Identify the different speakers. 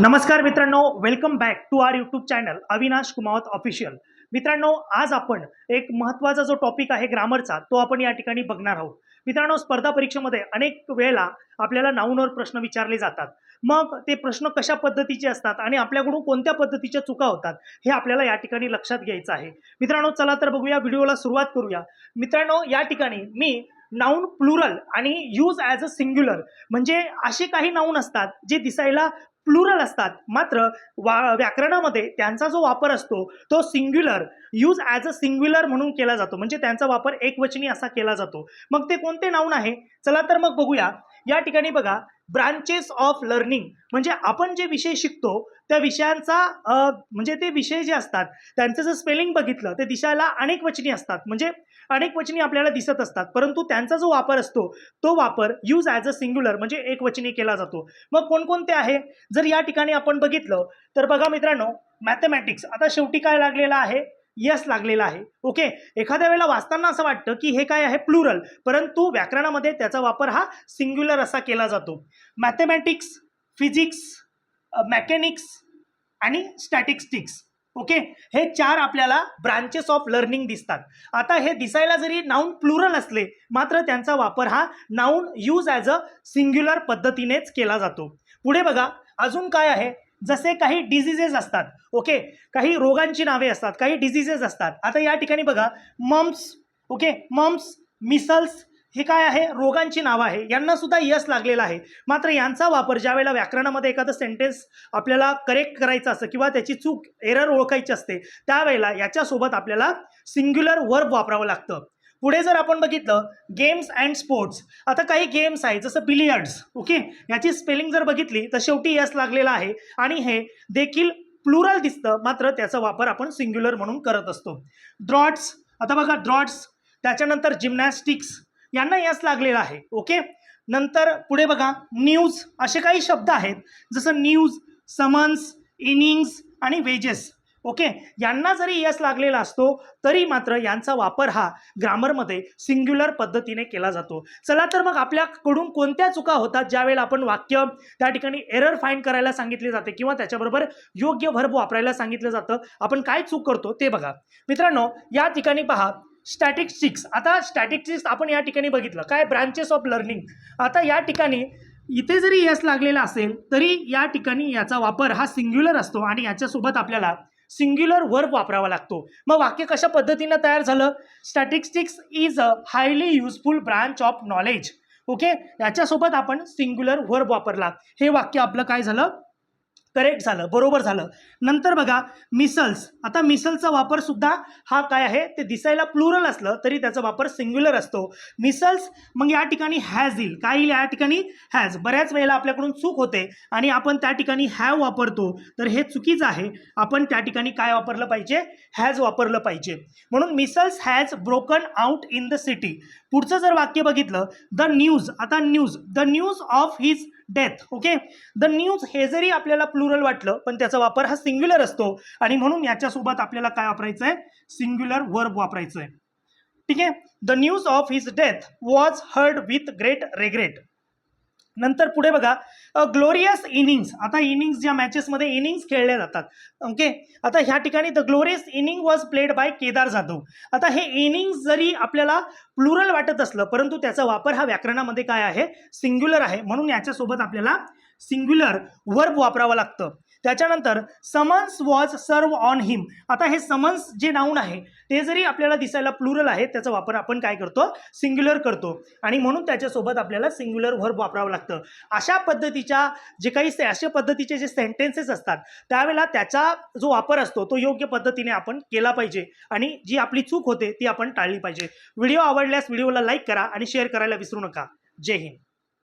Speaker 1: नमस्कार मित्रांनो, welcome back to our YouTube channel Avinash Kumawat official. मित्रांनो, आज आपण एक महत्त्वाचा जो टॉपिक आहे ग्रामरचा तो आपण या ठिकाणी बघणार आहोत. मित्रांनो, स्पर्धा परीक्षेमध्ये अनेक वेळेला आपल्याला नाऊनवर प्रश्न विचारले जातात. मग ते प्रश्न कशा पद्धतीचे असतात आणि आपल्याकडून कोणत्या पद्धतीच्या चुका होतात हे आपल्याला या ठिकाणी लक्षात घ्यायचं आहे. मित्रांनो, चला तर बघूया, व्हिडिओला सुरुवात करूया. मित्रांनो, या ठिकाणी मी नाऊन प्लुरल आणि यूज ॲज अ सिंग्युलर म्हणजे असे काही नाऊन असतात जे दिसायला प्लुरल असतात, मात्र व्याकरणामध्ये त्यांचा जो वापर असतो तो singular use as a singular म्हणून केला जातो, म्हणजे त्यांचा वापर एकवचनी असा केला जातो. मग ते कोणते नाऊन आहे, चला तर मग बघूया. या ठिकाणी बघा, ब्रांचेस ऑफ लर्निंग म्हणजे आपण जे विषय शिकतो त्या विषयांचा म्हणजे ते विषय जे असतात त्यांचं जर स्पेलिंग बघितलं ते दिसायला अनेक वचनी असतात, म्हणजे अनेक वचनी आपल्याला दिसत असतात, परंतु त्यांचा जो वापर असतो तो वापर यूज ॲज अ सिंग्युलर म्हणजे एकवचनी केला जातो. मग कोणकोणते आहे जर या ठिकाणी आपण बघितलं तर बघा मित्रांनो, मॅथमॅटिक्स. आता शेवटी काय लागलेला आहे, यस लागलेला आहे. ओके, एखाद्या वेळेला वाचताना असं वाटतं की हे काय आहे, प्लुरल, परंतु व्याकरणामध्ये त्याचा वापर हा सिंग्युलर असा केला जातो. मॅथमॅटिक्स, फिजिक्स, मेकॅनिक्स आणि स्टॅटिस्टिक्स. ओके, हे चार आपल्याला ब्रांचेस ऑफ लर्निंग दिसतात. आता हे दिसायला जरी नाऊन प्लुरल असले, मात्र त्यांचा वापर हा noun use as a singular पद्धतीनेच केला जातो. पुढे बघा, अजून काय आहे, जसे काही डिझिजेस असतात. ओके, काही रोगांची नावे असतात, काही डिझिजेस असतात. आता या ठिकाणी बघा, मम्स. ओके, मम्स, मिसल्स, हे काय आहे, रोगांची नावं आहे. यांना सुद्धा यस लागलेला आहे. मात्र यांचा वापर ज्या वेळेला व्याकरणामध्ये एखादं सेंटेन्स आपल्याला करेक्ट करायचं असतं किंवा त्याची चूक, एरर ओळखायची असते, त्यावेळेला याच्यासोबत आपल्याला सिंग्युलर वर्ब वापरावं लागतं. पुढे जर आपण बघितलं, गेम्स अँड स्पोर्ट्स. आता काही गेम्स आहेत जसं बिलियर्ड्स. ओके, याची स्पेलिंग जर बघितली तर शेवटी यस लागलेला आहे आणि हे देखील प्लुरल दिसतं, मात्र त्याचा वापर आपण सिंग्युलर म्हणून करत असतो. ड्रॉट्स. आता बघा, ड्रॉट्स. त्याच्यानंतर जिम्नॅस्टिक्स, यांना यस लागलेला आहे. ओके, नंतर पुढे बघा, न्यूज. असे काही शब्द आहेत जसं न्यूज, समन्स, इनिंग्स आणि वेजेस. ओके, यांना जरी यस लागलेला असतो तरी मात्र यांचा वापर हा ग्रामरमध्ये सिंग्युलर पद्धतीने केला जातो. चला तर मग आपल्याकडून कोणत्या चुका होतात ज्यावेळेला आपण वाक्य त्या ठिकाणी एरर फाइंड करायला सांगितले जाते किंवा त्याच्याबरोबर योग्य व्हर्ब वापरायला सांगितलं जातं, आपण काय चूक करतो ते बघा. मित्रांनो, या ठिकाणी पहा, स्टॅटिस्टिक्स. आता स्टॅटिस्टिक्स आपण या ठिकाणी बघितलं, काय, ब्रांचेस ऑफ लर्निंग. आता या ठिकाणी इथे जरी यस लागलेला असेल तरी या ठिकाणी याचा वापर हा सिंग्युलर असतो आणि याच्यासोबत आपल्याला सिंग्युलर वर्ब वापरावा लागतो. मग वाक्य कशा पद्धतीने तयार झालं, statistics is a highly useful branch of knowledge. Okay, याच्यासोबत आपण सिंग्युलर वर्ब वापरला, हे वाक्य आपलं काय झालं, करेक्ट झालं, बरोबर झालं. नंतर बघा, मिसल्स. आता मिसलचा वापर सुद्धा हा काय आहे, ते दिसायला प्लुरल असलं तरी त्याचा वापर सिंग्युलर असतो, मिसल्स. मग या ठिकाणी हॅज येईल, काय येईल या ठिकाणी, हॅज. बऱ्याच वेळेला आपल्याकडून चूक होते आणि आपण त्या ठिकाणी हॅव वापरतो, तर हे चुकीचं आहे. आपण त्या ठिकाणी काय वापरलं पाहिजे, हॅज वापरलं पाहिजे. म्हणून micelles has broken out in the city. पुढचं जर वाक्य बघितलं, द न्यूज. आता news, the news of his death. Okay, the news हे जरी आपल्याला प्लुरल वाटलं पण त्याचा वापर हा सिंग्युलर असतो आणि म्हणून याच्यासोबत आपल्याला काय वापरायचं आहे, सिंग्युलर वर्ब वापरायचं आहे. ठीक आहे, the news of his death was heard with great regret. नंतर पुढे बघा, ग्लोरियस इनिंग्स. आता इनिंग्स, ज्या मॅचेसमध्ये इनिंग्स खेळल्या जातात. ओके, आता ह्या ठिकाणी the glorious inning was played by Kedar Jadhav. आता हे इनिंग्स जरी आपल्याला प्लुरल वाटत असलं परंतु त्याचा वापर हा व्याकरणामध्ये काय आहे, सिंग्युलर आहे, म्हणून याच्यासोबत आपल्याला सिंग्युलर वर्ब वापरावं लागतं. त्याच्यानंतर समन्स वॉज सर्व ऑन हिम. आता हे समन्स जे नाऊन आहे ते जरी आपल्याला दिसायला प्लुरल आहे, त्याचा वापर आपण काय करतो, सिंग्युलर करतो आणि म्हणून त्याच्यासोबत आपल्याला सिंग्युलर वर्ब वापरावं लागतं. अशा पद्धतीच्या अशा पद्धतीचे जे सेंटेन्सेस असतात त्यावेळेला त्याचा जो वापर असतो तो योग्य पद्धतीने आपण केला पाहिजे आणि जी आपली चूक होते ती आपण टाळली पाहिजे. व्हिडिओ आवडल्यास व्हिडिओला लाईक करा आणि शेअर करायला विसरू नका. जय हिंद.